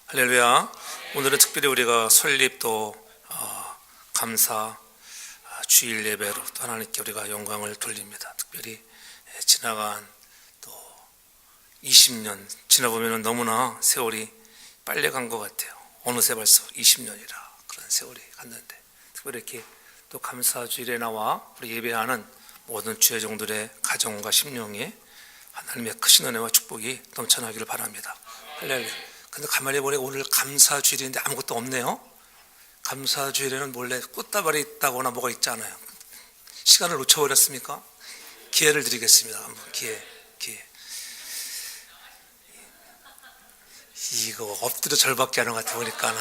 할렐루야. 오늘은 특별히 우리가 설립 또 감사 주일 예배로 또 하나님께 우리가 영광을 돌립니다. 특별히 지나간 또 20년 지나보면 너무나 세월이 빨리 간 것 같아요. 어느새 벌써 20년이라 그런 세월이 갔는데, 특별히 이렇게 또 감사 주일에 나와 우리 예배하는 모든 주의 종들의 가정과 심령에 하나님의 크신 은혜와 축복이 넘쳐나기를 바랍니다. 할렐루야. 근데 가만히 보니 오늘 감사주일인데 아무것도 없네요. 감사주일에는 원래 꽃다발이 있다거나 뭐가 있잖아요. 시간을 놓쳐버렸습니까? 기회를 드리겠습니다. 한번 기회. 이거 엎드려 절밖에 하는 것 같아 보니까.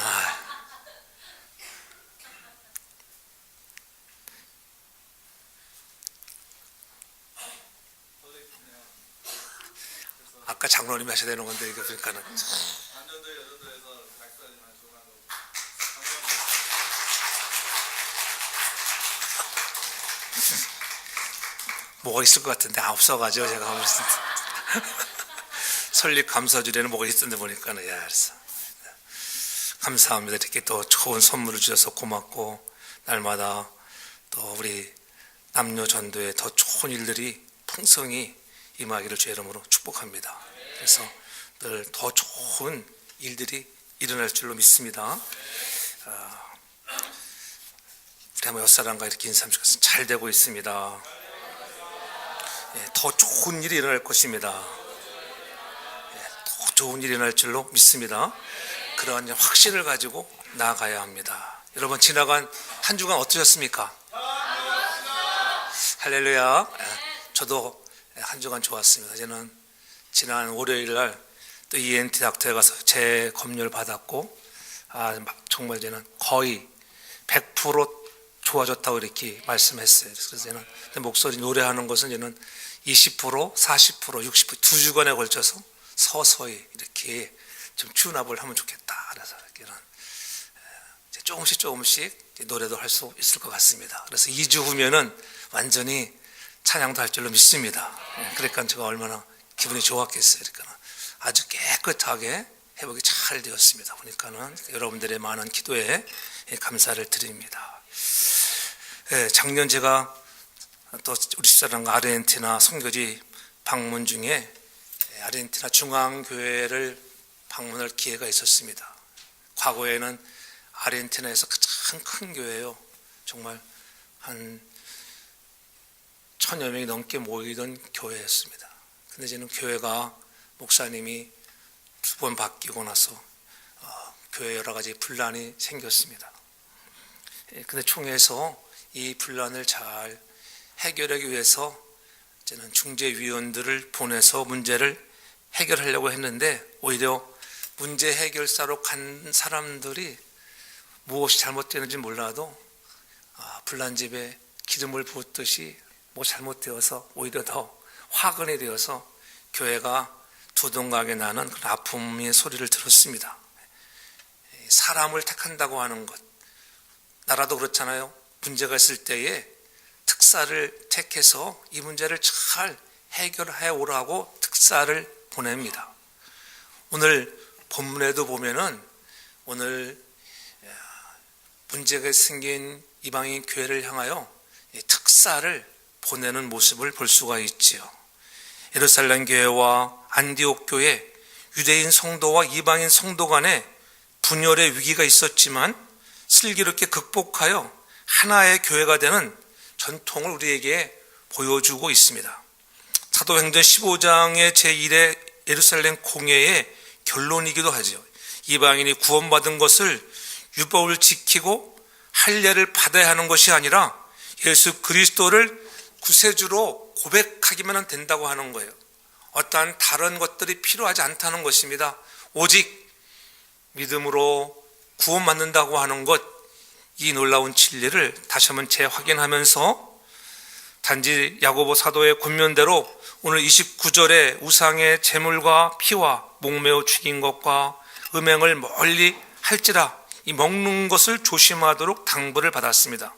아까 장로님이 하셔야 되는 건데 이거 보니까는. 뭐가 있을 것 같은데 없어가지고 제가 한번 설립 감사주일에는 뭐가 있었는데 보니까는 그래서 감사합니다. 이렇게 또 좋은 선물을 주셔서 고맙고, 날마다 또 우리 남녀 전도에 더 좋은 일들이 풍성히 임하기를 주의 이름으로 축복합니다. 그래서 늘 더 좋은 일들이 일어날 줄로 믿습니다. 우리 한번 옆사람과 이렇게 인사하면서 잘 되고 있습니다. 더 좋은 일이 일어날 것입니다. 더 좋은 일이 일어날 줄로 믿습니다. 그러한 확신을 가지고 나아가야 합니다. 여러분, 지나간 한 주간 어떠셨습니까? 할렐루야. 저도 한 주간 좋았습니다. 저는 지난 월요일 날 또 ENT 닥터에 가서 재검료를 받았고, 정말 저는 거의 100% 좋아졌다고 이렇게 말씀했어요. 그래서 저는 목소리 노래하는 것은 저는 20%, 40%, 60% 두 주간에 걸쳐서 서서히 이렇게 좀 튠업을 하면 좋겠다. 그래서 이렇게는 조금씩 노래도 할 수 있을 것 같습니다. 그래서 2주 후면은 완전히 찬양도 할 줄로 믿습니다. 그러니까 제가 얼마나 기분이 좋았겠어요. 그러니까 아주 깨끗하게 회복이 잘 되었습니다. 보니까는 여러분들의 많은 기도에 감사를 드립니다. 작년 제가 또 우리 집사람과 아르헨티나 선교지 방문 중에 아르헨티나 중앙교회를 방문할 기회가 있었습니다. 과거에는 아르헨티나에서 가장 큰 교회예요. 정말 한 1000여 명이 넘게 모이던 교회였습니다. 근데 저는 교회가 목사님이 2번 바뀌고 나서 교회에 여러 가지 분란이 생겼습니다. 근데 총회에서 이 분란을 잘 해결하기 위해서 저는 중재위원들을 보내서 문제를 해결하려고 했는데, 오히려 문제 해결사로 간 사람들이 무엇이 잘못되는지 몰라도 불난집에 기름을 부었듯이 뭐 잘못되어서 오히려 더 화근이 되어서 교회가 두동강에 나는 그런 아픔의 소리를 들었습니다. 사람을 택한다고 하는 것, 나라도 그렇잖아요. 문제가 있을 때에 특사를 택해서 이 문제를 잘 해결해 오라고 특사를 보냅니다. 오늘 본문에도 보면은 오늘 문제가 생긴 이방인 교회를 향하여 특사를 보내는 모습을 볼 수가 있지요. 예루살렘 교회와 안디옥 교회, 유대인 성도와 이방인 성도 간에 분열의 위기가 있었지만 슬기롭게 극복하여 하나의 교회가 되는 전통을 우리에게 보여주고 있습니다. 사도행전 15장의 제1의 예루살렘 공회의 결론이기도 하죠. 이방인이 구원받은 것을 율법을 지키고 할례를 받아야 하는 것이 아니라 예수 그리스도를 구세주로 고백하기만 된다고 하는 거예요. 어떠한 다른 것들이 필요하지 않다는 것입니다. 오직 믿음으로 구원받는다고 하는 것, 이 놀라운 진리를 다시 한번 재확인하면서 단지 야고보 사도의 권면대로 오늘 29절에 우상의 제물과 피와 목매어 죽인 것과 음행을 멀리 할지라 이 먹는 것을 조심하도록 당부를 받았습니다.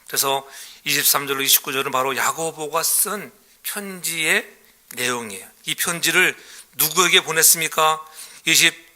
그래서 23절로 29절은 바로 야고보가 쓴 편지의 내용이에요. 이 편지를 누구에게 보냈습니까?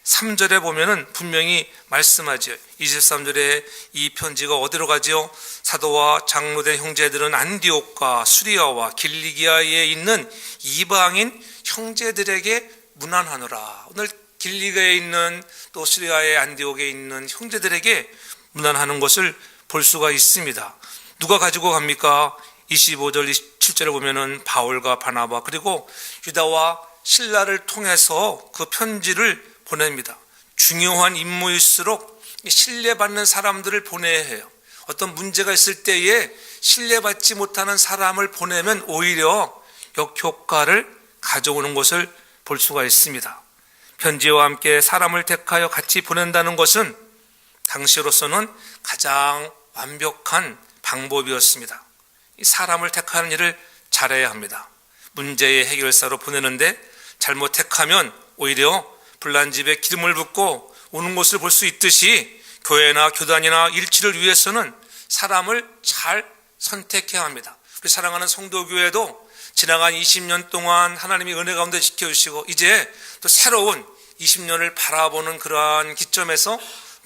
23절에 보면은 분명히 말씀하죠. 23절에 이 편지가 어디로 가지요? 사도와 장로된 형제들은 안디옥과 수리아와 길리기아에 있는 이방인 형제들에게 문안하노라. 오늘 길리기아에 있는 또 수리아의 안디옥에 있는 형제들에게 문안하는 것을 볼 수가 있습니다. 누가 가지고 갑니까? 25절 27절에 보면은 바울과 바나바 그리고 유다와 실라를 통해서 그 편지를 보냅니다. 중요한 임무일수록 신뢰받는 사람들을 보내야 해요. 어떤 문제가 있을 때에 신뢰받지 못하는 사람을 보내면 오히려 역효과를 가져오는 것을 볼 수가 있습니다. 편지와 함께 사람을 택하여 같이 보낸다는 것은 당시로서는 가장 완벽한 방법이었습니다. 이 사람을 택하는 일을 잘해야 합니다. 문제의 해결사로 보내는데 잘못 택하면 오히려 불난 집에 기름을 붓고 오는 것을 볼 수 있듯이 교회나 교단이나 일치를 위해서는 사람을 잘 선택해야 합니다. 우리 사랑하는 성도교회도 지나간 20년 동안 하나님이 은혜 가운데 지켜주시고 이제 또 새로운 20년을 바라보는 그러한 기점에서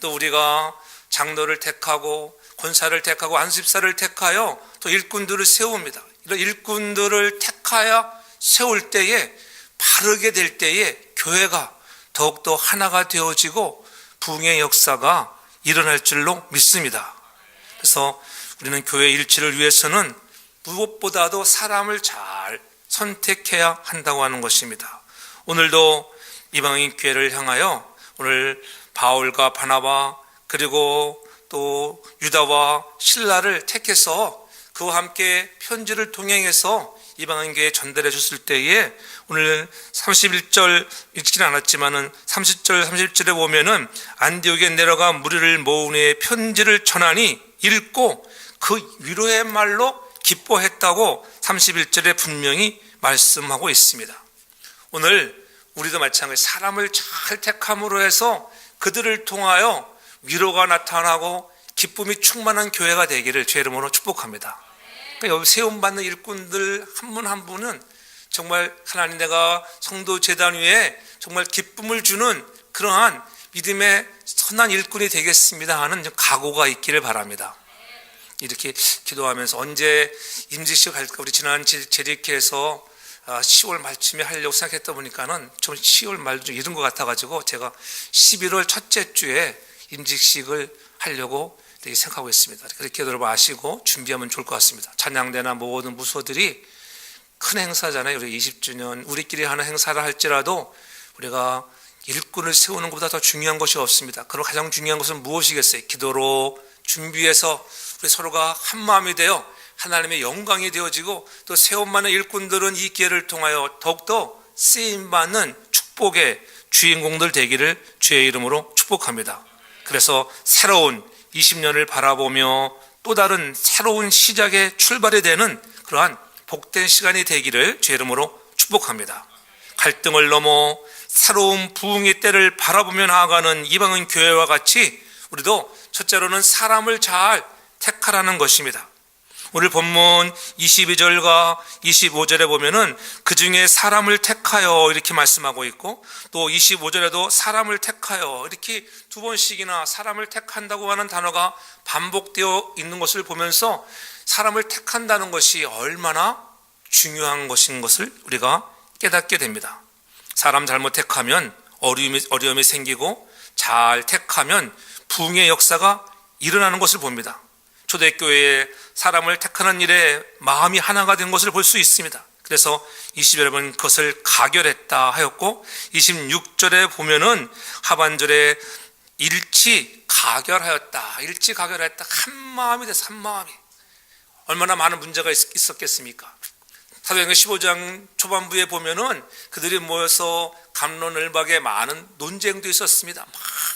또 우리가 장로를 택하고 권사를 택하고 안수집사를 택하여 또 일꾼들을 세웁니다. 이런 일꾼들을 택하여 세울 때에 바르게 될 때에 교회가 더욱더 하나가 되어지고 부흥의 역사가 일어날 줄로 믿습니다. 그래서 우리는 교회 일치를 위해서는 무엇보다도 사람을 잘 선택해야 한다고 하는 것입니다. 오늘도 이방인 교회를 향하여 오늘 바울과 바나바 그리고 또 유다와 실라를 택해서 그와 함께 편지를 동행해서 이방인 교회에 전달해 줬을 때에 오늘 31절 읽지는 않았지만은 30절 31절에 보면은 안디옥에 내려가 무리를 모은 후에 편지를 전하니 읽고 그 위로의 말로 기뻐했다고 31절에 분명히 말씀하고 있습니다. 오늘 우리도 마찬가지 사람을 잘 택함으로 해서 그들을 통하여 위로가 나타나고 기쁨이 충만한 교회가 되기를 주의 이름으로 축복합니다. 그러니까 여기 세움받는 일꾼들 한 분 한 분은 정말 하나님 내가 성도 재단 위에 정말 기쁨을 주는 그러한 믿음의 선한 일꾼이 되겠습니다 하는 각오가 있기를 바랍니다. 이렇게 기도하면서 언제 임직식 할까? 우리 지난 재직회에서 10월 말쯤에 하려고 생각했다 보니까는 좀 10월 말 좀 이른 것 같아가지고 제가 11월 첫째 주에 임직식을 하려고 생각하고 있습니다. 그렇게 여러분 아시고 준비하면 좋을 것 같습니다. 찬양대나 모든 무소들이 큰 행사잖아요. 우리 20주년 우리끼리 하는 행사를 할지라도 우리가 일꾼을 세우는 것보다 더 중요한 것이 없습니다. 그리고 가장 중요한 것은 무엇이겠어요? 기도로 준비해서 우리 서로가 한 마음이 되어 하나님의 영광이 되어지고 또 세움받는 일꾼들은 이 기회를 통하여 더욱더 쓰임받는 축복의 주인공들 되기를 주의 이름으로 축복합니다. 그래서 새로운 20년을 바라보며 또 다른 새로운 시작의 출발이 되는 그러한 복된 시간이 되기를 주의 이름으로 축복합니다. 갈등을 넘어 새로운 부흥의 때를 바라보며 나아가는 이방인 교회와 같이 우리도 첫째로는 사람을 잘 택하라는 것입니다. 오늘 본문 22절과 25절에 보면은 그 중에 사람을 택하여 이렇게 말씀하고 있고 또 25절에도 사람을 택하여 이렇게 두 번씩이나 사람을 택한다고 하는 단어가 반복되어 있는 것을 보면서 사람을 택한다는 것이 얼마나 중요한 것인 것을 우리가 깨닫게 됩니다. 사람 잘못 택하면 어려움이 생기고 잘 택하면 부흥의 역사가 일어나는 것을 봅니다. 초대교회에 사람을 택하는 일에 마음이 하나가 된 것을 볼 수 있습니다. 그래서 20여번 그것을 가결했다 하였고 26절에 보면은 하반절에 일치 가결하였다. 일치 가결하였다. 한 마음이 돼서 한 마음이. 얼마나 많은 문제가 있었겠습니까? 사도행전 15장 초반부에 보면은 그들이 모여서 갑론을박에 많은 논쟁도 있었습니다.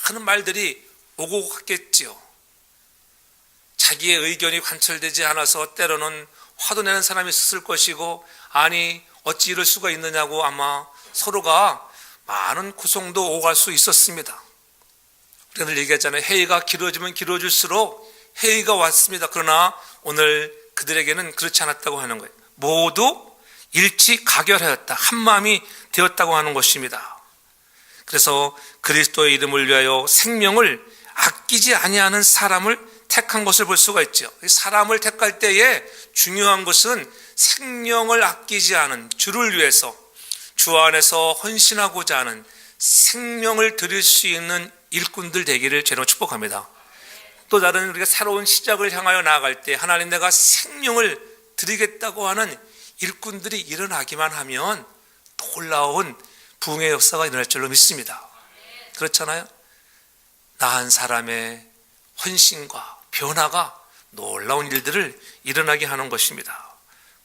많은 말들이 오고 갔겠지요. 자기의 의견이 관철되지 않아서 때로는 화도 내는 사람이 있었을 것이고 아니 어찌 이럴 수가 있느냐고 아마 서로가 많은 고성도 오갈 수 있었습니다. 우리가 늘 얘기했잖아요. 회의가 길어지면 길어질수록 회의가 왔습니다. 그러나 오늘 그들에게는 그렇지 않았다고 하는 거예요. 모두 일치 가결하였다. 한 마음이 되었다고 하는 것입니다. 그래서 그리스도의 이름을 위하여 생명을 아끼지 아니하는 사람을 택한 것을 볼 수가 있죠. 사람을 택할 때에 중요한 것은 생명을 아끼지 않은, 주를 위해서 주 안에서 헌신하고자 하는, 생명을 드릴 수 있는 일꾼들 되기를 주로 축복합니다. 또 다른 우리가 새로운 시작을 향하여 나아갈 때 하나님, 내가 생명을 드리겠다고 하는 일꾼들이 일어나기만 하면 놀라운 부흥의 역사가 일어날 줄로 믿습니다. 그렇잖아요. 나 한 사람의 헌신과 변화가 놀라운 일들을 일어나게 하는 것입니다.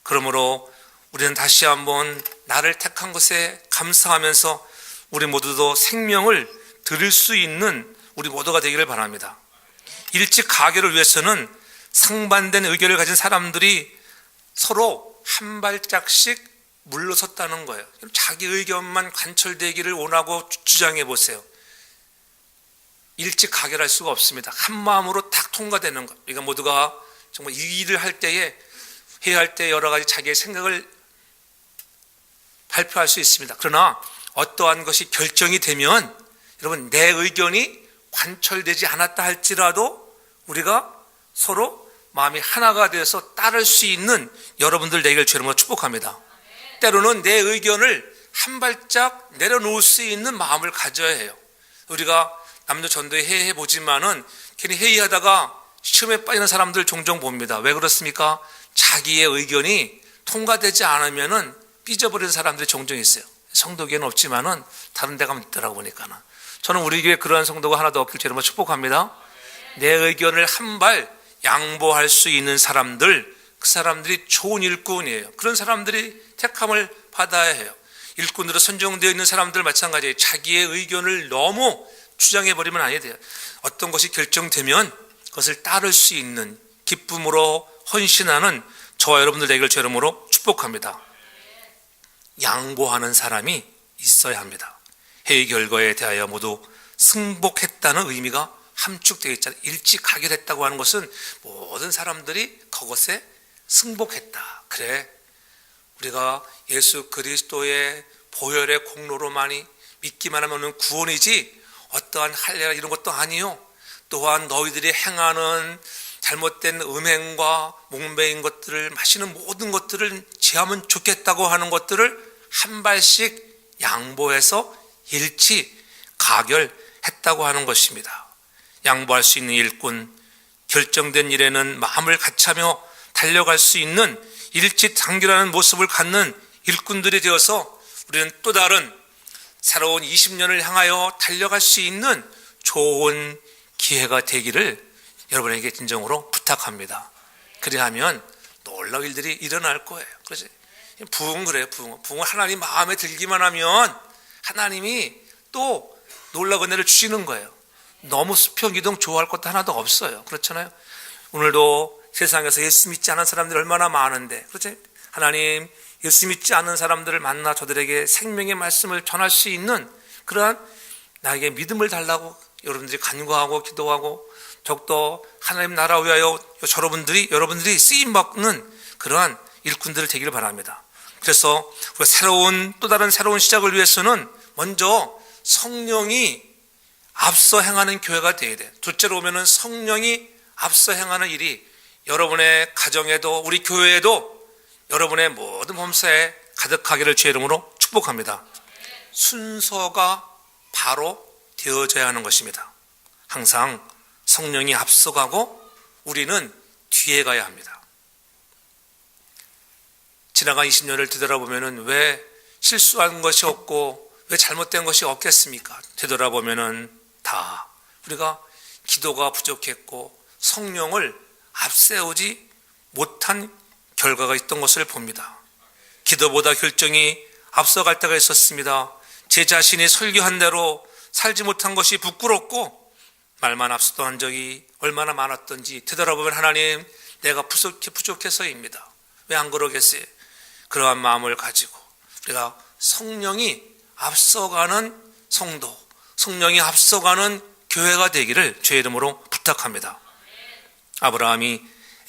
그러므로 우리는 다시 한번 나를 택한 것에 감사하면서 우리 모두도 생명을 드릴 수 있는 우리 모두가 되기를 바랍니다. 일찍 가결을 위해서는 상반된 의견을 가진 사람들이 서로 한 발짝씩 물러섰다는 거예요. 자기 의견만 관철되기를 원하고 주장해 보세요. 일찍 가결할 수가 없습니다. 한 마음으로 딱 통과되는 것. 우리가 모두가 정말 이 일을 할 때에, 해야 할 때 여러 가지 자기의 생각을 발표할 수 있습니다. 그러나 어떠한 것이 결정이 되면 여러분, 내 의견이 관철되지 않았다 할지라도 우리가 서로 마음이 하나가 되어서 따를 수 있는 여러분들 되기를 주님으로 축복합니다. 때로는 내 의견을 한 발짝 내려놓을 수 있는 마음을 가져야 해요. 우리가 남녀 전도회 해보지만은 괜히 회의하다가 시험에 빠지는 사람들 종종 봅니다. 왜 그렇습니까? 자기의 의견이 통과되지 않으면은 삐져버리는 사람들이 종종 있어요. 성도교회는 없지만은 다른 데 가면 있더라고 보니까는. 저는 우리 교회 그러한 성도가 하나도 없길 주님으로 축복합니다. 내 의견을 한 발 양보할 수 있는 사람들, 그 사람들이 좋은 일꾼이에요. 그런 사람들이 택함을 받아야 해요. 일꾼으로 선정되어 있는 사람들 마찬가지예요. 자기의 의견을 너무 주장해버리면 아니 돼요. 어떤 것이 결정되면 그것을 따를 수 있는, 기쁨으로 헌신하는 저와 여러분들 되기를 주 이름으로 축복합니다. 양보하는 사람이 있어야 합니다. 회의 결과에 대하여 모두 승복했다는 의미가 함축되어 있잖아요. 일찍 가결했다고 하는 것은 모든 사람들이 그것에 승복했다. 그래, 우리가 예수 그리스도의 보혈의 공로로만이 믿기만 하면 구원이지 어떠한 할례나 이런 것도 아니요. 또한 너희들이 행하는 잘못된 음행과 목매인 것들을, 마시는 모든 것들을 제하면 좋겠다고 하는 것들을 한 발씩 양보해서 일치 가결했다고 하는 것입니다. 양보할 수 있는 일꾼, 결정된 일에는 마음을 같이하며 달려갈 수 있는 일치 단결하는 모습을 갖는 일꾼들이 되어서 우리는 또 다른 새로운 20년을 향하여 달려갈 수 있는 좋은 기회가 되기를 여러분에게 진정으로 부탁합니다. 그리하면 놀라운 일들이 일어날 거예요. 그래서 부흥, 그래요. 부흥은 하나님 마음에 들기만 하면 하나님이 또 놀라운 은혜를 주시는 거예요. 너무 수평이동 좋아할 것도 하나도 없어요. 그렇잖아요. 오늘도 세상에서 예수 믿지 않은 사람들이 얼마나 많은데, 그렇죠? 하나님, 예수 믿지 않은 사람들을 만나 저들에게 생명의 말씀을 전할 수 있는 그러한 나에게 믿음을 달라고 여러분들이 간구하고 기도하고, 더욱더 하나님 나라 위하여 여러분들이 쓰임받는 그러한 일꾼들 되기를 바랍니다. 그래서 우리가 또 다른 새로운 시작을 위해서는 먼저 성령이 앞서 행하는 교회가 되어야 돼요. 둘째로 오면은 성령이 앞서 행하는 일이 여러분의 가정에도, 우리 교회에도, 여러분의 모든 범사에 가득하기를 주의 이름으로 축복합니다. 순서가 바로 되어져야 하는 것입니다. 항상 성령이 앞서가고 우리는 뒤에 가야 합니다. 지나간 20년을 되돌아보면은 왜 실수한 것이 없고 왜 잘못된 것이 없겠습니까? 되돌아보면은 다 우리가 기도가 부족했고 성령을 앞세우지 못한 결과가 있던 것을 봅니다. 기도보다 결정이 앞서갈 때가 있었습니다. 제 자신이 설교한 대로 살지 못한 것이 부끄럽고 말만 앞서던 적이 얼마나 많았던지 되돌아보면 하나님, 내가 부족해서입니다. 왜 안 그러겠어요? 그러한 마음을 가지고 우리가 성령이 앞서가는 성도, 성령이 앞서가는 교회가 되기를 주의 이름으로 부탁합니다. 아브라함이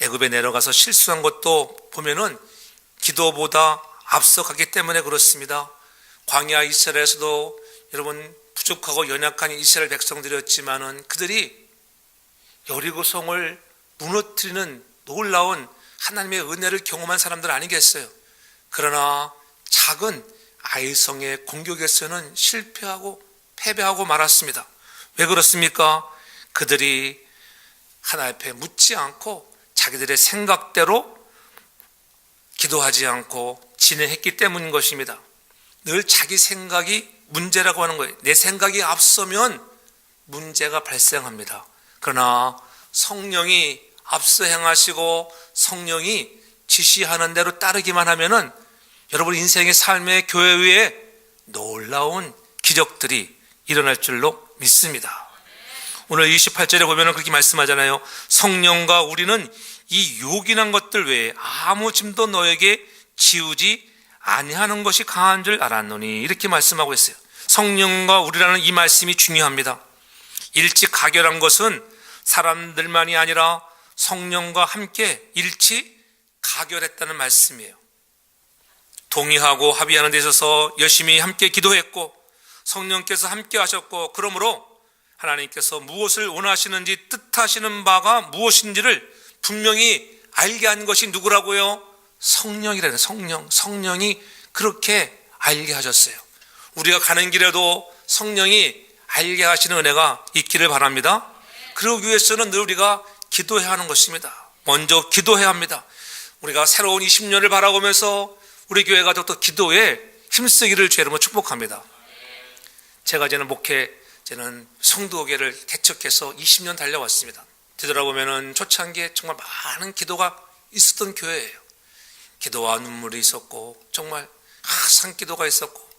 애굽에 내려가서 실수한 것도 보면은 기도보다 앞서갔기 때문에 그렇습니다. 광야 이스라엘에서도 여러분 부족하고 연약한 이스라엘 백성들이었지만은 그들이 여리고성을 무너뜨리는 놀라운 하나님의 은혜를 경험한 사람들 아니겠어요? 그러나 작은 아이성의 공격에서는 실패하고 패배하고 말았습니다. 왜 그렇습니까? 그들이 하나님 앞에 묻지 않고 자기들의 생각대로 기도하지 않고 진행했기 때문인 것입니다. 늘 자기 생각이 문제라고 하는 거예요. 내 생각이 앞서면 문제가 발생합니다. 그러나 성령이 앞서 행하시고 성령이 지시하는 대로 따르기만 하면은 여러분 인생의 삶의 교회 위에 놀라운 기적들이 일어날 줄로 믿습니다. 오늘 28절에 보면 그렇게 말씀하잖아요. 성령과 우리는 이 요긴한 것들 외에 아무 짐도 너에게 지우지 아니하는 것이 강한 줄 알았노니, 이렇게 말씀하고 있어요. 성령과 우리라는 이 말씀이 중요합니다. 일치 가결한 것은 사람들만이 아니라 성령과 함께 일치 가결했다는 말씀이에요. 동의하고 합의하는 데 있어서 열심히 함께 기도했고 성령께서 함께 하셨고, 그러므로 하나님께서 무엇을 원하시는지 뜻하시는 바가 무엇인지를 분명히 알게 한 것이 누구라고요? 성령이라는, 성령이 그렇게 알게 하셨어요. 우리가 가는 길에도 성령이 알게 하시는 은혜가 있기를 바랍니다. 그러기 위해서는 늘 우리가 기도해야 하는 것입니다. 먼저 기도해야 합니다. 우리가 새로운 20년을 바라보면서 우리 교회가 더 기도에 힘쓰기를 주의 이름으로 축복합니다. 제가 저는 성도교회를 개척해서 20년 달려왔습니다. 되돌아보면 초창기에 정말 많은 기도가 있었던 교회예요. 기도와 눈물이 있었고 정말 산기도가 있었고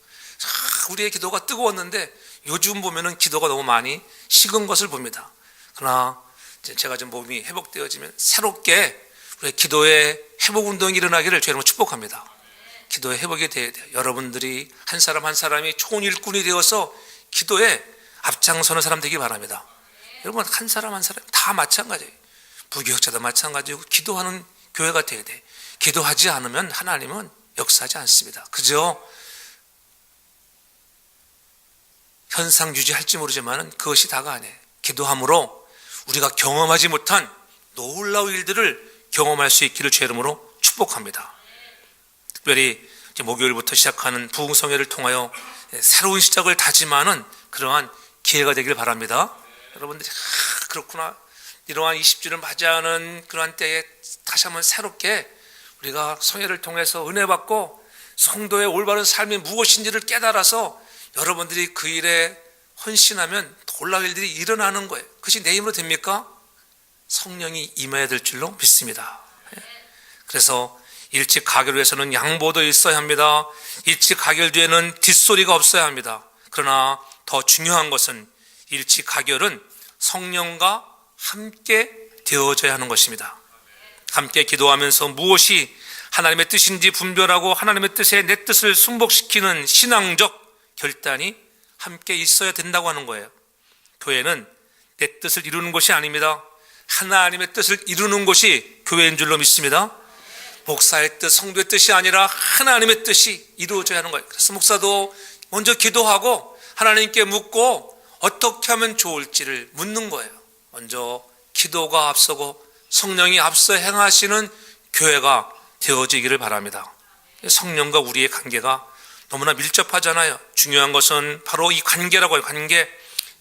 우리의 기도가 뜨거웠는데, 요즘 보면은 기도가 너무 많이 식은 것을 봅니다. 그러나 제가 좀 몸이 회복되어지면 새롭게 우리의 기도의 회복 운동이 일어나기를 주님으로 축복합니다. 기도의 회복이 되어야 돼요. 여러분들이 한 사람 한 사람이 좋은 일꾼이 되어서 기도에 앞장서는 사람 되기 바랍니다. 여러분 한 사람 한 사람 다 마찬가지예요. 부교역자도 마찬가지고 기도하는 교회가 되어야 돼. 기도하지 않으면 하나님은 역사하지 않습니다. 그죠? 현상 유지할지 모르지만 그것이 다가 아니에요. 기도함으로 우리가 경험하지 못한 놀라운 일들을 경험할 수 있기를 주의 이름으로 축복합니다. 특별히 목요일부터 시작하는 부흥성회를 통하여 새로운 시작을 다짐하는 그러한 기회가 되길 바랍니다. 여러분들이 그렇구나, 이러한 20주를 맞이하는 그러한 때에 다시 한번 새롭게 우리가 성회를 통해서 은혜 받고 성도의 올바른 삶이 무엇인지를 깨달아서 여러분들이 그 일에 헌신하면 놀라운 일들이 일어나는 거예요. 그것이 내 힘으로 됩니까? 성령이 임해야 될 줄로 믿습니다. 그래서 일찍 가결 위해서는 양보도 있어야 합니다. 일찍 가결 뒤에는 뒷소리가 없어야 합니다. 그러나 더 중요한 것은 일찍 가결은 성령과 함께 되어져야 하는 것입니다. 함께 기도하면서 무엇이 하나님의 뜻인지 분별하고 하나님의 뜻에 내 뜻을 순복시키는 신앙적 결단이 함께 있어야 된다고 하는 거예요. 교회는 내 뜻을 이루는 것이 아닙니다. 하나님의 뜻을 이루는 것이 교회인 줄로 믿습니다. 목사의 뜻, 성도의 뜻이 아니라 하나님의 뜻이 이루어져야 하는 거예요. 그래서 목사도 먼저 기도하고 하나님께 묻고 어떻게 하면 좋을지를 묻는 거예요. 먼저 기도가 앞서고 성령이 앞서 행하시는 교회가 되어지기를 바랍니다. 성령과 우리의 관계가 너무나 밀접하잖아요. 중요한 것은 바로 이 관계라고 해요. 관계,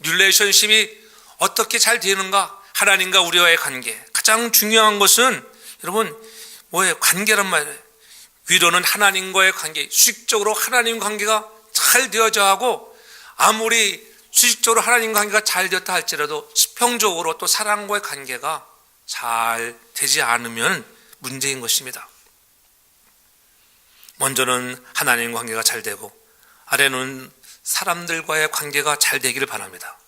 릴레이션십이 어떻게 잘 되는가, 하나님과 우리와의 관계. 가장 중요한 것은 여러분 뭐예요? 관계란 말이에요. 위로는 하나님과의 관계, 수직적으로 하나님 관계가 잘 되어져 하고, 아무리 수직적으로 하나님 관계가 잘 되었다 할지라도 수평적으로 또 사랑과의 관계가 잘 되지 않으면 문제인 것입니다. 먼저는 하나님 관계가 잘 되고 아래는 사람들과의 관계가 잘 되기를 바랍니다.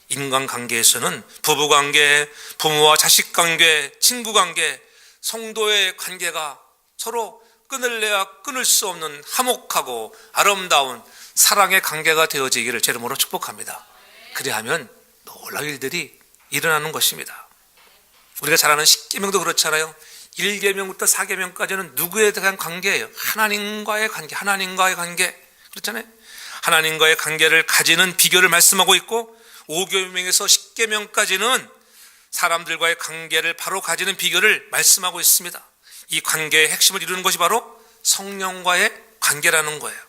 인간관계에서는 부부관계, 부모와 자식관계, 친구관계, 성도의 관계가 서로 끊을래야 끊을 수 없는 화목하고 아름다운 사랑의 관계가 되어지기를 제 이름으로 축복합니다. 그리하면 놀라운 일들이 일어나는 것입니다. 우리가 잘 아는 십계명도 그렇잖아요. 1계명부터 4계명까지는 누구에 대한 관계예요? 하나님과의 관계, 하나님과의 관계. 그렇잖아요. 하나님과의 관계를 가지는 비결을 말씀하고 있고, 5계명에서 10계명까지는 사람들과의 관계를 바로 가지는 비결을 말씀하고 있습니다. 이 관계의 핵심을 이루는 것이 바로 성령과의 관계라는 거예요.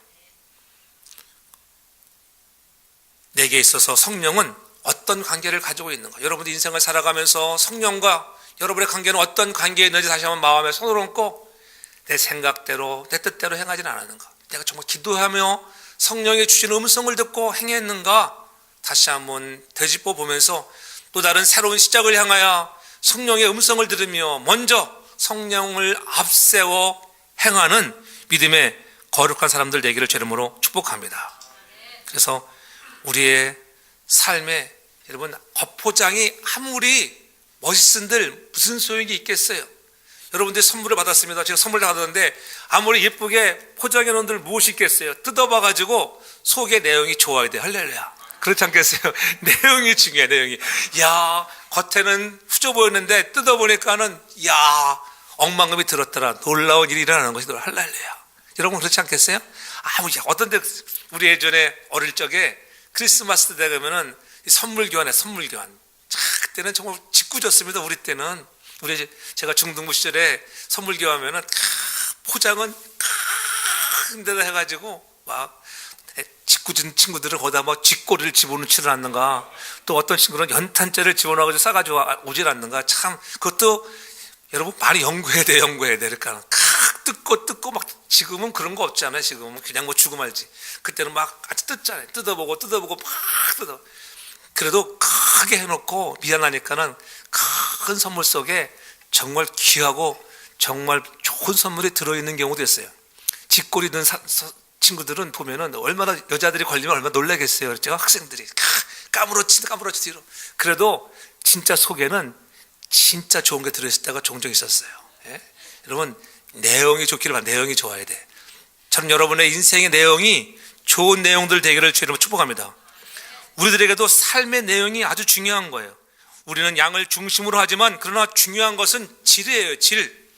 내게 있어서 성령은 어떤 관계를 가지고 있는가? 여러분들 인생을 살아가면서 성령과 여러분의 관계는 어떤 관계에 있는지 다시 한번 마음에 손을 얹고, 내 생각대로 내 뜻대로 행하지는 않았는가? 내가 정말 기도하며 성령이 주시는 음성을 듣고 행했는가? 다시 한번 되짚어 보면서 또 다른 새로운 시작을 향하여 성령의 음성을 들으며 먼저 성령을 앞세워 행하는 믿음의 거룩한 사람들 되기를 제 이름으로 축복합니다. 그래서 우리의 삶에 여러분, 겉포장이 아무리 멋있은들 무슨 소용이 있겠어요? 여러분들 선물을 받았습니다. 제가 선물을 받았는데 아무리 예쁘게 포장해 놓은들 무엇이 있겠어요? 뜯어봐가지고 속의 내용이 좋아야 돼. 할렐루야. 그렇지 않겠어요? 내용이 중요해. 내용이. 야, 겉에는 후져 보였는데 뜯어보니까는 야, 엉망금이 들었더라. 놀라운 일이 일어나는 것이 할렐루야. 여러분 그렇지 않겠어요? 어떤 데 우리 예전에 어릴 적에 크리스마스 때 되면은 선물 교환. 그때는 정말 짓궂었습니다. 우리 때는. 제가 중등부 시절에 선물 교환하면은 포장은 큰 데다 해가지고 막 짓궂은 친구들은 거기다 막 쥐꼬리를 집어넣지를 않는가, 또 어떤 친구는 연탄재를 집어넣어가지고 싸가지고 오질 않는가. 참 그것도 여러분 많이 연구해야 돼. 그러니까 뜯고 막. 지금은 그런 거 없잖아요. 지금은 그냥 뭐 주고 말지. 그때는 막 아주 뜯잖아요. 뜯어보고 막 뜯어. 그래도 크게 해놓고 미안하니까는 큰 선물 속에 정말 귀하고 정말 좋은 선물이 들어있는 경우도 있어요. 쥐꼬리 든 친구들은 보면은 얼마나, 여자들이 걸리면 얼마나 놀라겠어요. 그렇죠? 학생들이 까무러치 뒤로. 그래도 진짜 속에는 진짜 좋은 게 들어있을 때가 종종 있었어요. 예? 여러분, 내용이 좋기를 바랍니다. 내용이 좋아야 돼. 저는 여러분의 인생의 내용이 좋은 내용들 되기를 주님으로 축복합니다. 우리들에게도 삶의 내용이 아주 중요한 거예요. 우리는 양을 중심으로 하지만 그러나 중요한 것은 질이에요. 질.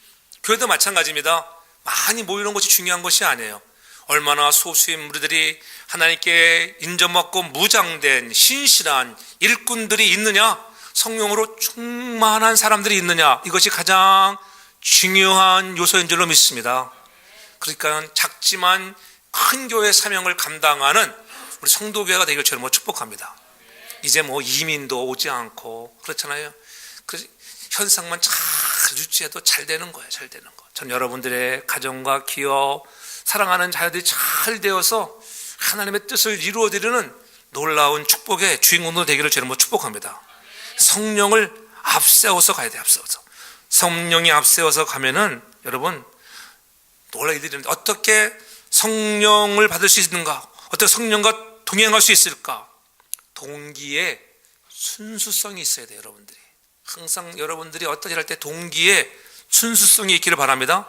교회도 마찬가지입니다. 많이 모이는 것이 중요한 것이 아니에요. 얼마나 소수의 무리들이 하나님께 인정받고 무장된 신실한 일꾼들이 있느냐, 성령으로 충만한 사람들이 있느냐, 이것이 가장 중요한 요소인 줄로 믿습니다. 그러니까 작지만 큰 교회 사명을 감당하는 우리 성도교회가 되기를 저는 축복합니다. 이제 이민도 오지 않고 그렇잖아요. 그 현상만 잘 유지해도 잘 되는 거예요. 잘 되는 거. 전 여러분들의 가정과 기업, 사랑하는 자녀들이 잘 되어서 하나님의 뜻을 이루어드리는 놀라운 축복의 주인공도 되기를 저는 축복합니다. 성령을 앞세워서 가야 돼요. 앞세워서. 성령이 앞세워서 가면은 여러분 놀라게 되는데, 어떻게 성령을 받을 수 있는가? 어떻게 성령과 동행할 수 있을까? 동기에 순수성이 있어야 돼요. 여러분들이 항상 여러분들이 어떤 일을 할 때 동기에 순수성이 있기를 바랍니다.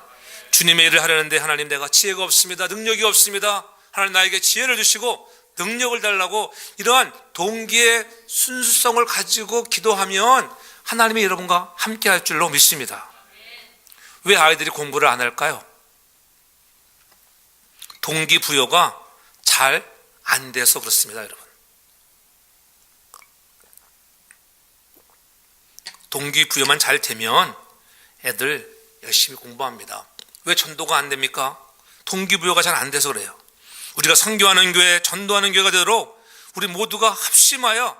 주님의 일을 하려는데 하나님, 내가 지혜가 없습니다. 능력이 없습니다. 하나님, 나에게 지혜를 주시고 능력을 달라고, 이러한 동기의 순수성을 가지고 기도하면 하나님이 여러분과 함께 할 줄로 믿습니다. 왜 아이들이 공부를 안 할까요? 동기부여가 잘 안 돼서 그렇습니다. 여러분, 동기부여만 잘 되면 애들 열심히 공부합니다. 왜 전도가 안 됩니까? 동기부여가 잘 안 돼서 그래요. 우리가 선교하는 교회, 전도하는 교회가 되도록 우리 모두가 합심하여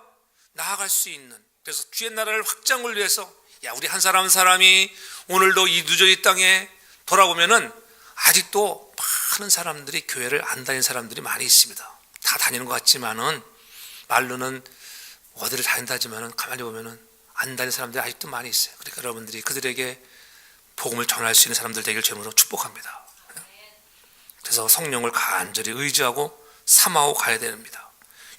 나아갈 수 있는, 그래서 주의 나라를 확장을 위해서, 우리 한 사람 한 사람이 오늘도 이 누저리 땅에 돌아보면은 아직도 많은 사람들이 교회를 안 다니는 사람들이 많이 있습니다. 다 다니는 것 같지만은, 말로는 어디를 다닌다지만은 가만히 보면은 안 다니는 사람들이 아직도 많이 있어요. 그러니까 여러분들이 그들에게 복음을 전할 수 있는 사람들 되길 주님으로 축복합니다. 그래서 성령을 간절히 의지하고 삼하고 가야 됩니다.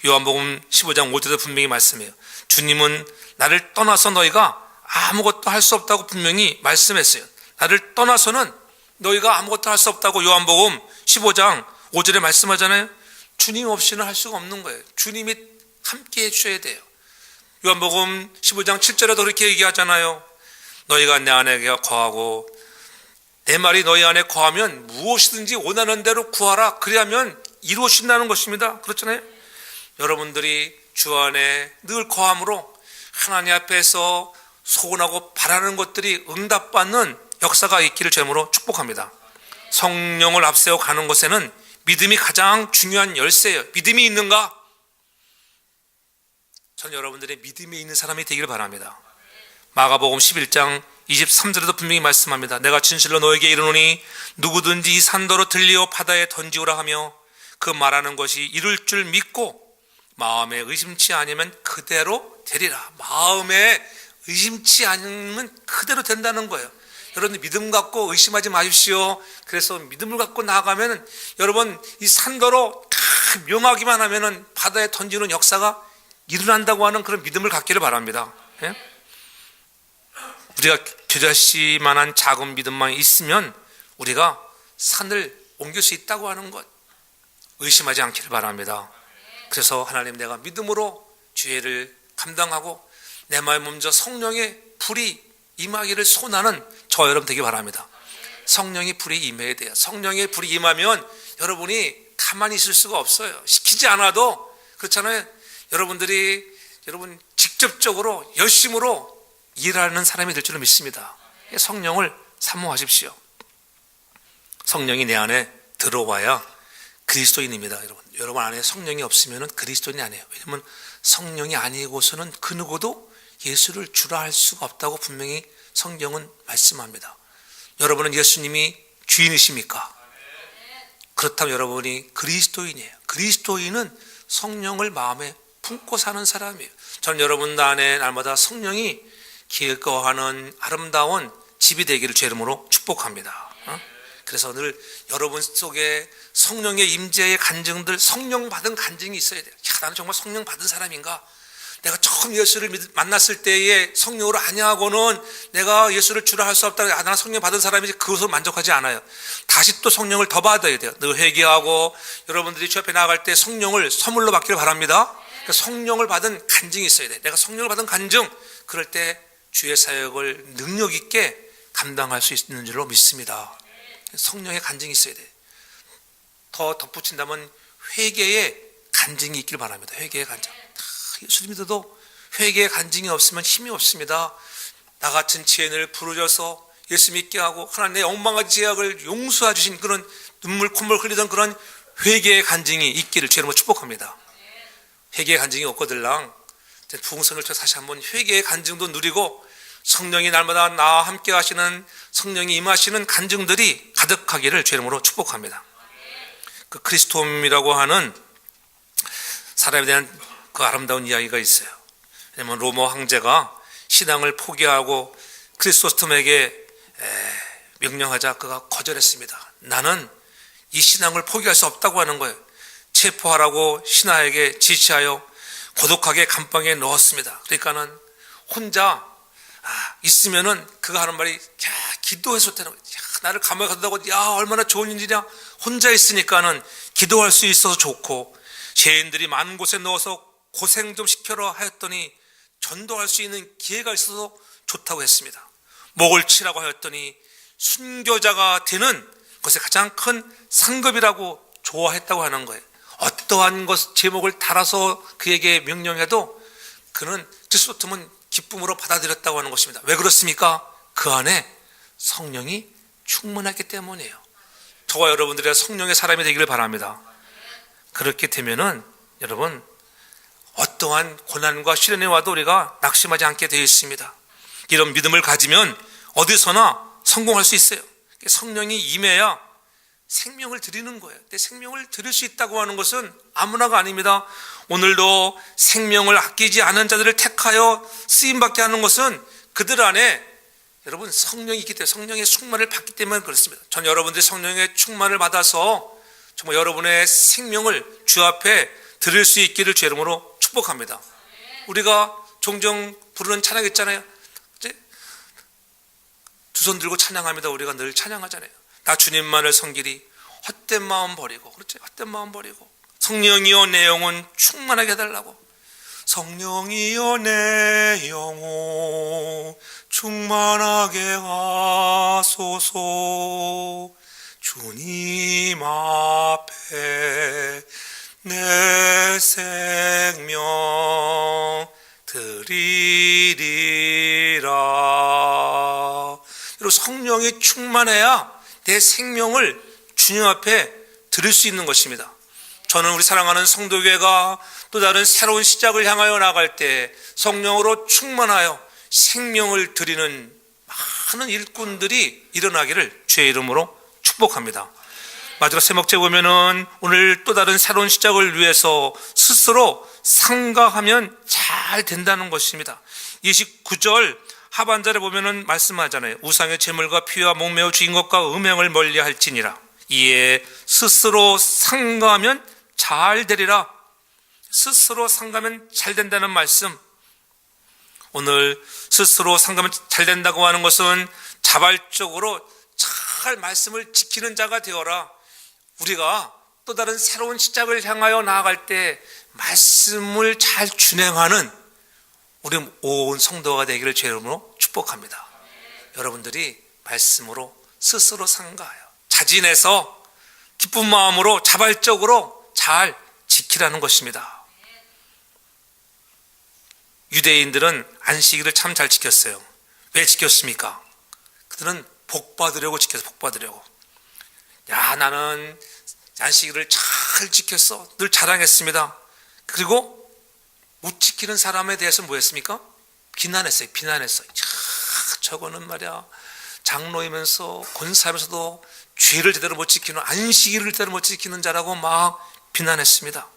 요한복음 15장 5절에 분명히 말씀해요. 주님은 나를 떠나서 너희가 아무것도 할 수 없다고 분명히 말씀했어요. 나를 떠나서는 너희가 아무것도 할 수 없다고 요한복음 15장 5절에 말씀하잖아요. 주님 없이는 할 수가 없는 거예요. 주님이 함께 해주셔야 돼요. 요한복음 15장 7절에도 그렇게 얘기하잖아요. 너희가 내 안에 거하고 내 말이 너희 안에 거하면 무엇이든지 원하는 대로 구하라. 그리하면 이루어진다는 것입니다. 그렇잖아요. 여러분들이 주 안에 늘 거함으로 하나님 앞에서 소원하고 바라는 것들이 응답받는 역사가 있기를 주님으로 축복합니다. 성령을 앞세워 가는 것에는 믿음이 가장 중요한 열쇠예요. 믿음이 있는가? 전 여러분들의 믿음이 있는 사람이 되기를 바랍니다. 마가복음 11장 23절에도 분명히 말씀합니다. 내가 진실로 너에게 이르노니 누구든지 이 산더러 들리어 바다에 던지오라 하며 그 말하는 것이 이룰 줄 믿고 마음에 의심치 않으면 그대로 되리라. 마음에 의심치 않으면 그대로 된다는 거예요. 여러분 믿음 갖고 의심하지 마십시오. 그래서 믿음을 갖고 나아가면 여러분 이 산더러 다 명하기만 하면은 바다에 던지는 역사가 일어난다고 하는 그런 믿음을 갖기를 바랍니다. 예? 우리가 겨자씨만한 작은 믿음만 있으면 우리가 산을 옮길 수 있다고 하는 것 의심하지 않기를 바랍니다. 그래서 하나님 내가 믿음으로 주의를 감당하고 내 마음 먼저 성령의 불이 임하기를 소원하는 저 여러분 되기 바랍니다. 성령의 불이 임해야 돼요. 성령의 불이 임하면 여러분이 가만히 있을 수가 없어요. 시키지 않아도 그렇잖아요. 여러분들이 여러분 직접적으로 열심으로 일하는 사람이 될 줄을 믿습니다. 성령을 사모하십시오. 성령이 내 안에 들어와야 그리스도인입니다. 여러분 안에 성령이 없으면 그리스도인이 아니에요. 왜냐하면 성령이 아니고서는 그 누구도 예수를 주라 할 수가 없다고 분명히 성경은 말씀합니다. 여러분은 예수님이 주인이십니까? 그렇다면 여러분이 그리스도인이에요. 그리스도인은 성령을 마음에 품고 사는 사람이에요. 저는 여러분 안에 날마다 성령이 기거하는 아름다운 집이 되기를 주 이름으로 축복합니다. 그래서 늘 여러분 속에 성령의 임재의 간증들, 성령 받은 간증이 있어야 돼요. 야, 나는 정말 성령 받은 사람인가? 내가 처음 예수를 만났을 때에 성령으로 아니하고는 내가 예수를 주라 할 수 없다. 나는 성령 받은 사람이지 그것으로 만족하지 않아요. 다시 또 성령을 더 받아야 돼요. 늘 회개하고 여러분들이 주 앞에 나아갈 때 성령을 선물로 받기를 바랍니다. 그러니까 성령을 받은 간증이 있어야 돼요. 내가 성령을 받은 간증, 그럴 때 주의 사역을 능력 있게 감당할 수 있는 줄로 믿습니다. 성령의 간증이 있어야 돼요. 더 덧붙인다면 회개의 간증이 있길 바랍니다. 회개의 간증. 예수 믿어도 회개의 간증이 없으면 힘이 없습니다. 나 같은 죄인을 부르셔서 예수 믿게 하고 하나님 내 엉망한 죄악을 용서해 주신 그런 눈물 콧물 흘리던 그런 회개의 간증이 있기를 주님으로 축복합니다. 회개의 간증이 없거들랑 부흥선을 통해 다시 한번 회개의 간증도 누리고 성령이 날마다 나와 함께 하시는 성령이 임하시는 간증들이 가득하기를 주 이름으로 축복합니다. 그 크리스톰이라고 하는 사람에 대한 그 아름다운 이야기가 있어요. 왜냐하면 로마 황제가 신앙을 포기하고 크리스토스톰에게 명령하자 그가 거절했습니다. 나는 이 신앙을 포기할 수 없다고 하는 거예요. 체포하라고 신하에게 지시하여 고독하게 감방에 넣었습니다. 그러니까는 혼자 있으면은 그가 하는 말이 기도했었다는 거예요. 나를 감옥에 가둔다고 얼마나 좋은 일이냐. 혼자 있으니까는 기도할 수 있어서 좋고 죄인들이 많은 곳에 넣어서 고생 좀 시켜라 하였더니 전도할 수 있는 기회가 있어서 좋다고 했습니다. 목을 치라고 하였더니 순교자가 되는 것의 가장 큰 상급이라고 좋아했다고 하는 거예요. 어떠한 것 제목을 달아서 그에게 명령해도 그는 크리스토톰은 기쁨으로 받아들였다고 하는 것입니다. 왜 그렇습니까? 그 안에 성령이 충만했기 때문이에요. 저와 여러분들의 성령의 사람이 되기를 바랍니다. 그렇게 되면은 여러분 어떠한 고난과 시련에 와도 우리가 낙심하지 않게 되어 있습니다. 이런 믿음을 가지면 어디서나 성공할 수 있어요. 성령이 임해야 생명을 드리는 거예요. 근데 생명을 드릴 수 있다고 하는 것은 아무나가 아닙니다. 오늘도 생명을 아끼지 않은 자들을 택하여 쓰임받게 하는 것은 그들 안에 여러분 성령이 있기 때문에 성령의 충만을 받기 때문에 그렇습니다. 전 여러분들이 성령의 충만을 받아서 정말 여러분의 생명을 주 앞에 드릴 수 있기를 주 이름으로 축복합니다. 우리가 종종 부르는 찬양 있잖아요. 두 손 들고 찬양합니다. 우리가 늘 찬양하잖아요. 나 주님만을 섬기리 헛된 마음 버리고, 그렇지? 헛된 마음 버리고 성령이여 내 영혼 충만하게 해달라고. 성령이여 내 영혼 충만하게 하소서. 주님 앞에 내 생명 드리리라. 여러분, 성령이 충만해야 내 생명을 주님 앞에 드릴 수 있는 것입니다. 저는 우리 사랑하는 성도교회가 또 다른 새로운 시작을 향하여 나갈 때 성령으로 충만하여 생명을 드리는 많은 일꾼들이 일어나기를 주의 이름으로 축복합니다. 마지막 세목째 보면은 오늘 또 다른 새로운 시작을 위해서 스스로 상가하면 잘 된다는 것입니다. 29절 하반절에 보면은 말씀하잖아요. 우상의 제물과 피와 목매어 죽인 것과 음행을 멀리할지니라. 이에 스스로 상가하면 잘 되리라. 스스로 상가하면 잘 된다는 말씀. 오늘 스스로 상가하면 잘 된다고 하는 것은 자발적으로 잘 말씀을 지키는 자가 되어라. 우리가 또 다른 새로운 시작을 향하여 나아갈 때 말씀을 잘 준행하는 우리 온 성도가 되기를 주의 이름으로 축복합니다. 여러분들이 말씀으로 스스로 상가하여 자진해서 기쁜 마음으로 자발적으로 잘 지키라는 것입니다. 유대인들은 안식일을 참 잘 지켰어요. 왜 지켰습니까? 그들은 복 받으려고 지켰어요. 복 받으려고. 야, 나는 안식일을 잘 지켰어. 늘 자랑했습니다. 그리고 못 지키는 사람에 대해서 뭐 했습니까? 비난했어요. 저거는 말이야, 장로이면서 권사하면서도 죄를 제대로 못 지키는, 안식일을 제대로 못 지키는 자라고 막 비난했습니다.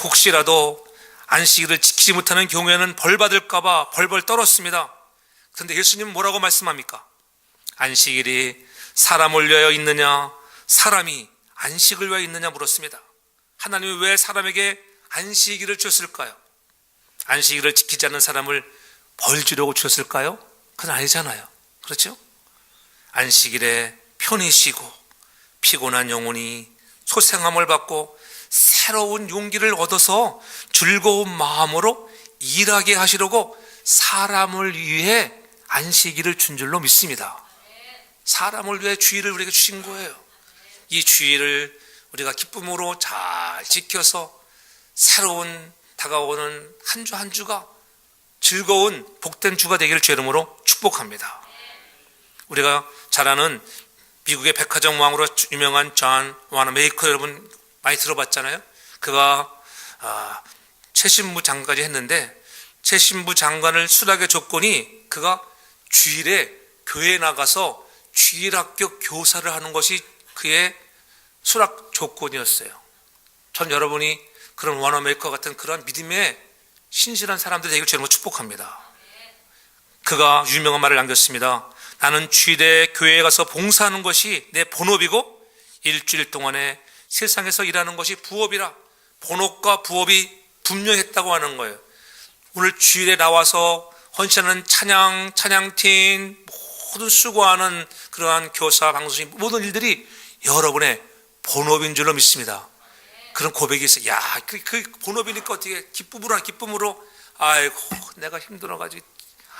혹시라도 안식일을 지키지 못하는 경우에는 벌 받을까 봐 벌벌 떨었습니다. 그런데 예수님은 뭐라고 말씀합니까? 안식일이 사람을 위하여 있느냐, 사람이 안식을 위하여 있느냐 물었습니다. 하나님이 왜 사람에게 안식일을 주셨을까요? 안식일을 지키지 않는 사람을 벌 주려고 주셨을까요? 그건 아니잖아요. 그렇죠? 안식일에 편히 쉬고 피곤한 영혼이 소생함을 받고 새로운 용기를 얻어서 즐거운 마음으로 일하게 하시려고 사람을 위해 안식일을 준 줄로 믿습니다. 사람을 위해 주일을 우리에게 주신 거예요. 이 주일을 우리가 기쁨으로 잘 지켜서 새로운 다가오는 한 주 한 주가 즐거운 복된 주가 되기를 주의 이름으로 축복합니다. 우리가 잘 아는 미국의 백화점 왕으로 유명한 존 와나메이커, 여러분 많이 들어봤잖아요. 그가 최신부 장관까지 했는데, 최신부 장관을 수락의 조건이 그가 주일에 교회에 나가서 주일학교 교사를 하는 것이 그의 수락 조건이었어요. 전 여러분이 그런 와나메이커 같은 그런 믿음에 신실한 사람들 되기를 주님으로 축복합니다. 그가 유명한 말을 남겼습니다. 나는 주일에 교회에 가서 봉사하는 것이 내 본업이고 일주일 동안에 세상에서 일하는 것이 부업이라. 본업과 부업이 분명했다고 하는 거예요. 오늘 주일에 나와서 헌신하는 찬양팀, 모든 수고하는 그러한 교사, 방송인 모든 일들이 여러분의 본업인 줄로 믿습니다. 그런 고백이 있어요. 야, 그 본업이니까 어떻게 기쁨으로 아이고, 내가 힘들어가지고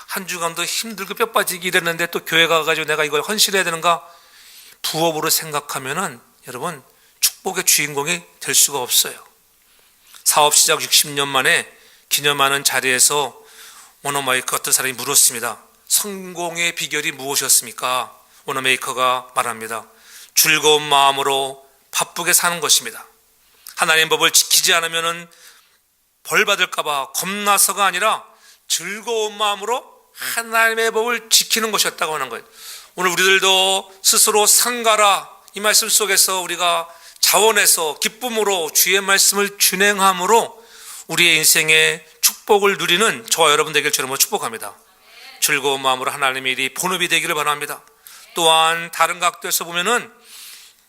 한 주간도 힘들고 뼈 빠지게 일했는데 또 교회 가가지고 내가 이걸 헌신해야 되는가? 부업으로 생각하면은 여러분 축복의 주인공이 될 수가 없어요. 사업 시작 60년 만에 기념하는 자리에서 워너메이커 어떤 사람이 물었습니다. 성공의 비결이 무엇이었습니까? 워너메이커가 말합니다. 즐거운 마음으로 바쁘게 사는 것입니다. 하나님의 법을 지키지 않으면 벌 받을까봐 겁나서가 아니라 즐거운 마음으로 하나님의 법을 지키는 것이었다고 하는 거예요. 오늘 우리들도 스스로 상가라, 이 말씀 속에서 우리가 자원해서 기쁨으로 주의 말씀을 준행함으로 우리의 인생의 축복을 누리는 저와 여러분 되길 주님으로 축복합니다. 즐거운 마음으로 하나님의 일이 본업이 되기를 바랍니다. 또한 다른 각도에서 보면은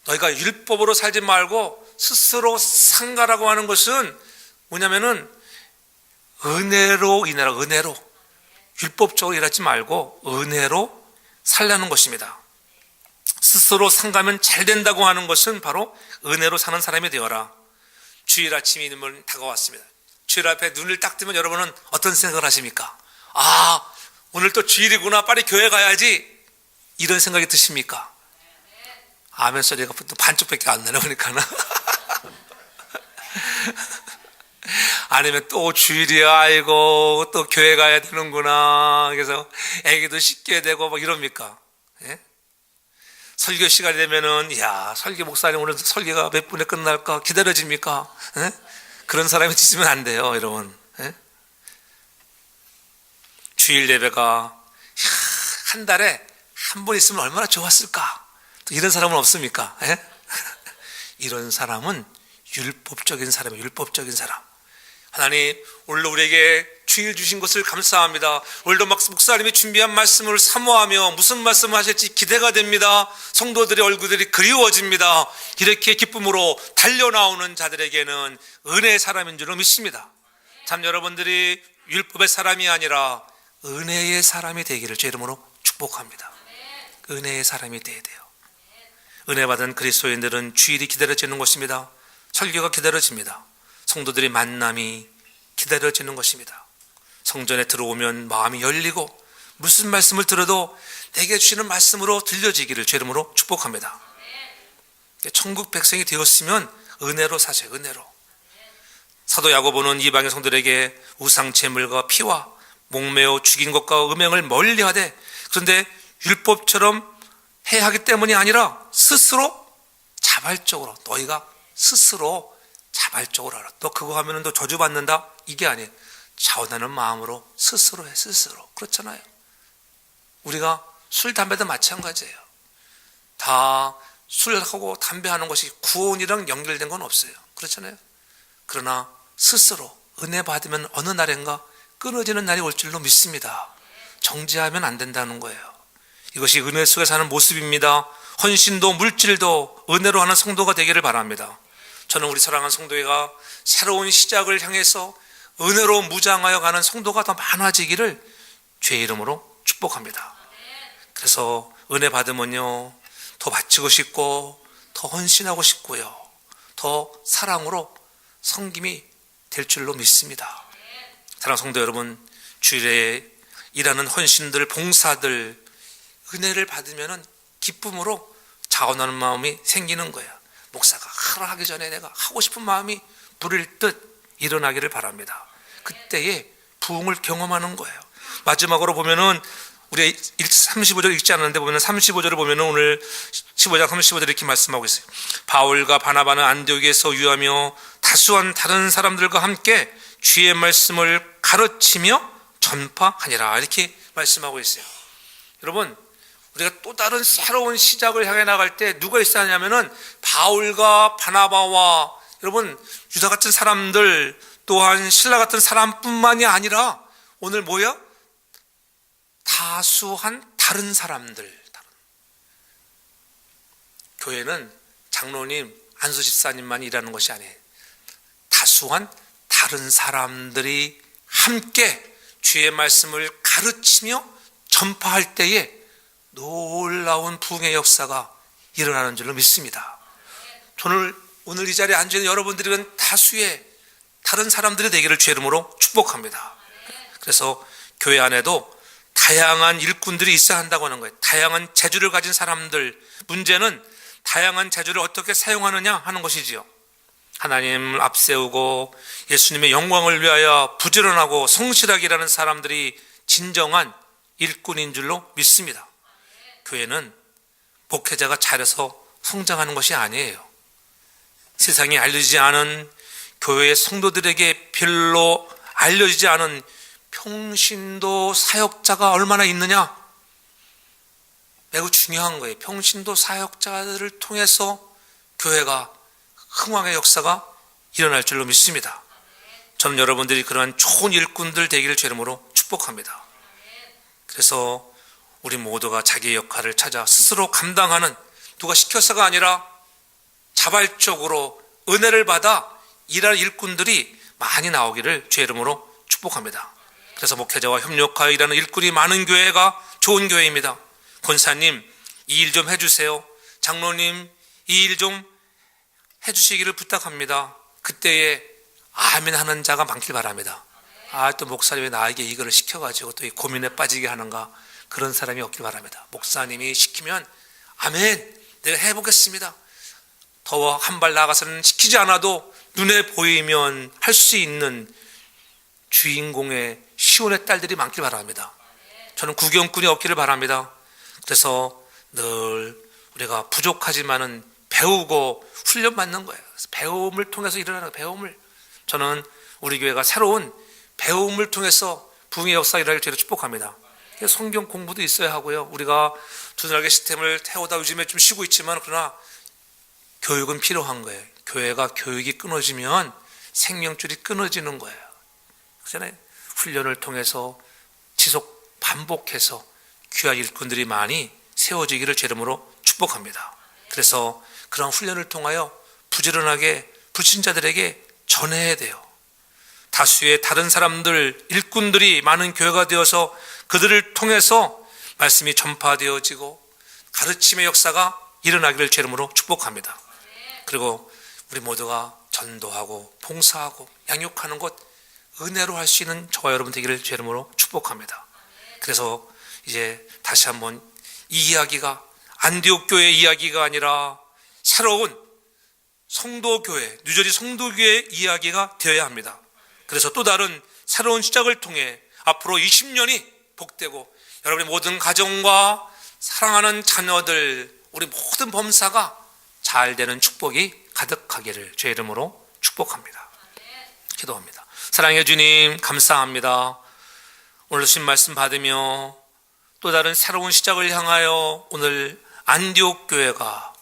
너희가 율법으로 살지 말고 스스로 상가라고 하는 것은 뭐냐면은 은혜로 인하라. 은혜로, 율법적으로 일하지 말고 은혜로 살라는 것입니다. 스스로 상가면 잘 된다고 하는 것은 바로 은혜로 사는 사람이 되어라. 주일 아침이 다가왔습니다. 주일 앞에 눈을 딱 뜨면 여러분은 어떤 생각을 하십니까? 오늘 또 주일이구나, 빨리 교회 가야지, 이런 생각이 드십니까? 아멘 소리가 또 반쪽밖에 안 나네 보니까는. 아니면 또 주일이야, 아이고 또 교회 가야 되는구나, 그래서 애기도 씻게 되고 막 이럽니까? 예? 설교 시간이 되면은 야, 설교 목사님 오늘 설교가 몇 분에 끝날까 기다려집니까? 예? 그런 사람이 있으면 안 돼요, 여러분. 예? 주일 예배가 한 달에 한 번 있으면 얼마나 좋았을까? 또 이런 사람은 없습니까? 예? 이런 사람은 율법적인 사람이에요. 율법적인 사람. 하나님, 오늘도 우리에게 주일 주신 것을 감사합니다. 오늘도 목사님이 준비한 말씀을 사모하며 무슨 말씀을 하실지 기대가 됩니다. 성도들의 얼굴들이 그리워집니다. 이렇게 기쁨으로 달려나오는 자들에게는 은혜의 사람인 줄로 믿습니다. 참 여러분들이 율법의 사람이 아니라 은혜의 사람이 되기를 주 이름으로 축복합니다. 은혜의 사람이 되어야 돼요. 은혜 받은 그리스도인들은 주일이 기다려지는 것입니다. 설교가 기다려집니다. 성도들의 만남이 기다려지는 것입니다. 성전에 들어오면 마음이 열리고 무슨 말씀을 들어도 내게 주시는 말씀으로 들려지기를 주 이름으로 축복합니다. 천국 백성이 되었으면 은혜로 사세요. 은혜로. 사도 야고보는 이방인 성도들에게 우상 제물과 피와 목매어 죽인 것과 음행을 멀리하되, 그런데 율법처럼 해야 하기 때문이 아니라 스스로 자발적으로, 너희가 스스로 자발적으로 하라. 너 그거 하면 너 저주받는다? 이게 아니에요. 자원하는 마음으로 스스로 해. 스스로. 그렇잖아요. 우리가 술, 담배도 마찬가지예요. 다 술하고 담배하는 것이 구원이랑 연결된 건 없어요. 그렇잖아요. 그러나 스스로 은혜 받으면 어느 날인가 끊어지는 날이 올 줄로 믿습니다. 정지하면 안 된다는 거예요. 이것이 은혜 속에 사는 모습입니다. 헌신도 물질도 은혜로 하는 성도가 되기를 바랍니다. 저는 우리 사랑하는 성도회가 새로운 시작을 향해서 은혜로 무장하여 가는 성도가 더 많아지기를 주의 이름으로 축복합니다. 그래서 은혜 받으면요, 더 바치고 싶고 더 헌신하고 싶고요, 더 사랑으로 섬김이 될 줄로 믿습니다. 사랑하는 성도 여러분, 주일에 일하는 헌신들, 봉사들 은혜를 받으면 기쁨으로 자원하는 마음이 생기는 거예요. 목사가 하라 하기 전에 내가 하고 싶은 마음이 불일 듯 일어나기를 바랍니다. 그때에 부흥을 경험하는 거예요. 마지막으로 보면은 우리 35절 읽지 않았는데 보면 35절을 보면은 오늘 15장 35절 이렇게 말씀하고 있어요. 바울과 바나바는 안디옥에서 유하며 다수한 다른 사람들과 함께 주의 말씀을 가르치며 전파하니라, 이렇게 말씀하고 있어요. 여러분, 우리가 또 다른 새로운 시작을 향해 나갈 때 누가 있어야 하냐면은 바울과 바나바와 여러분 유다 같은 사람들, 또한 신라 같은 사람뿐만이 아니라 오늘 뭐야? 다수한 다른 사람들. 교회는 장로님, 안수 집사님만 일하는 것이 아니에요. 다수한 다른 사람들이 함께 주의 말씀을 가르치며 전파할 때에 놀라운 부흥의 역사가 일어나는 줄로 믿습니다. 오늘 이 자리에 앉아있는 여러분들은 다수의 다른 사람들이 되기를 주의 이름으로 축복합니다. 그래서 교회 안에도 다양한 일꾼들이 있어야 한다고 하는 거예요. 다양한 재주를 가진 사람들. 문제는 다양한 재주를 어떻게 사용하느냐 하는 것이지요. 하나님을 앞세우고 예수님의 영광을 위하여 부지런하고 성실하게 일하는 사람들이 진정한 일꾼인 줄로 믿습니다. 교회는 목회자가 잘해서 성장하는 것이 아니에요. 세상에 알려지지 않은, 교회의 성도들에게 별로 알려지지 않은 평신도 사역자가 얼마나 있느냐, 매우 중요한 거예요. 평신도 사역자들을 통해서 교회가 흥왕의 역사가 일어날 줄로 믿습니다. 저는 여러분들이 그러한 좋은 일꾼들 되기를 주의 이름으로 축복합니다. 그래서 우리 모두가 자기의 역할을 찾아 스스로 감당하는, 누가 시켜서가 아니라 자발적으로 은혜를 받아 일할 일꾼들이 많이 나오기를 주의 이름으로 축복합니다. 그래서 목회자와 협력하여 일하는 일꾼이 많은 교회가 좋은 교회입니다. 권사님, 이 일 좀 해주세요. 장로님, 이 일 좀 해주시기를 부탁합니다. 그때에 아멘 하는 자가 많길 바랍니다. 또 목사님이 왜 나에게 이거를 시켜가지고 또 이 고민에 빠지게 하는가, 그런 사람이 없길 바랍니다. 목사님이 시키면 아멘, 내가 해보겠습니다. 더 한 발 나아가서는 시키지 않아도 눈에 보이면 할 수 있는 주인공의 시온의 딸들이 많길 바랍니다. 저는 구경꾼이 없기를 바랍니다. 그래서 늘 우리가 부족하지만은 배우고 훈련받는 거예요. 그래서 배움을 통해서 일어나는 배움을, 저는 우리 교회가 새로운 배움을 통해서 부흥의 역사 일어나길 제가 축복합니다. 성경 공부도 있어야 하고요. 우리가 두 날개 시스템을 태우다 요즘에 좀 쉬고 있지만, 그러나 교육은 필요한 거예요. 교회가 교육이 끊어지면 생명줄이 끊어지는 거예요. 그전에 훈련을 통해서 지속 반복해서 귀한 일꾼들이 많이 세워지기를 제 이름으로 축복합니다. 그래서 그런 훈련을 통하여 부지런하게 불신자들에게 전해야 돼요. 다수의 다른 사람들, 일꾼들이 많은 교회가 되어서 그들을 통해서 말씀이 전파되어지고 가르침의 역사가 일어나기를 제 이름으로 축복합니다. 그리고 우리 모두가 전도하고 봉사하고 양육하는 것 은혜로 할 수 있는 저와 여러분 되기를 제 이름으로 축복합니다. 그래서 이제 다시 한번 이 이야기가 안디옥 교회 이야기가 아니라 새로운 성도교회, 뉴저지 성도교회 이야기가 되어야 합니다. 그래서 또 다른 새로운 시작을 통해 앞으로 20년이 복되고 여러분의 모든 가정과 사랑하는 자녀들, 우리 모든 범사가 잘 되는 축복이 가득하기를 제 이름으로 축복합니다. 기도합니다. 사랑해 주님, 감사합니다. 오늘 주신 말씀 받으며 또 다른 새로운 시작을 향하여 오늘 안디옥 교회가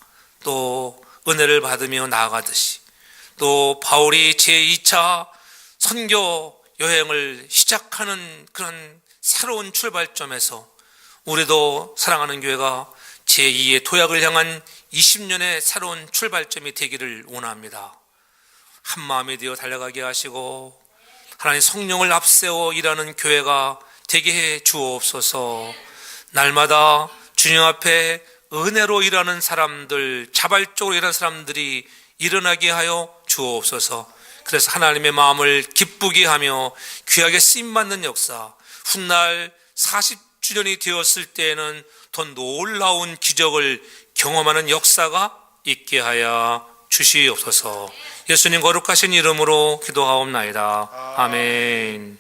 또 은혜를 받으며 나아가듯이, 또 바울이 제2차 선교 여행을 시작하는 그런 새로운 출발점에서 우리도 사랑하는 교회가 제2의 도약을 향한 20년의 새로운 출발점이 되기를 원합니다. 한 마음이 되어 달려가게 하시고 하나님 성령을 앞세워 일하는 교회가 되게 해 주옵소서. 날마다 주님 앞에 은혜로 일하는 사람들, 자발적으로 일하는 사람들이 일어나게 하여 주옵소서. 그래서 하나님의 마음을 기쁘게 하며 귀하게 쓰임받는 역사, 훗날 40주년이 되었을 때에는 더 놀라운 기적을 경험하는 역사가 있게 하여 주시옵소서. 예수님 거룩하신 이름으로 기도하옵나이다. 아멘.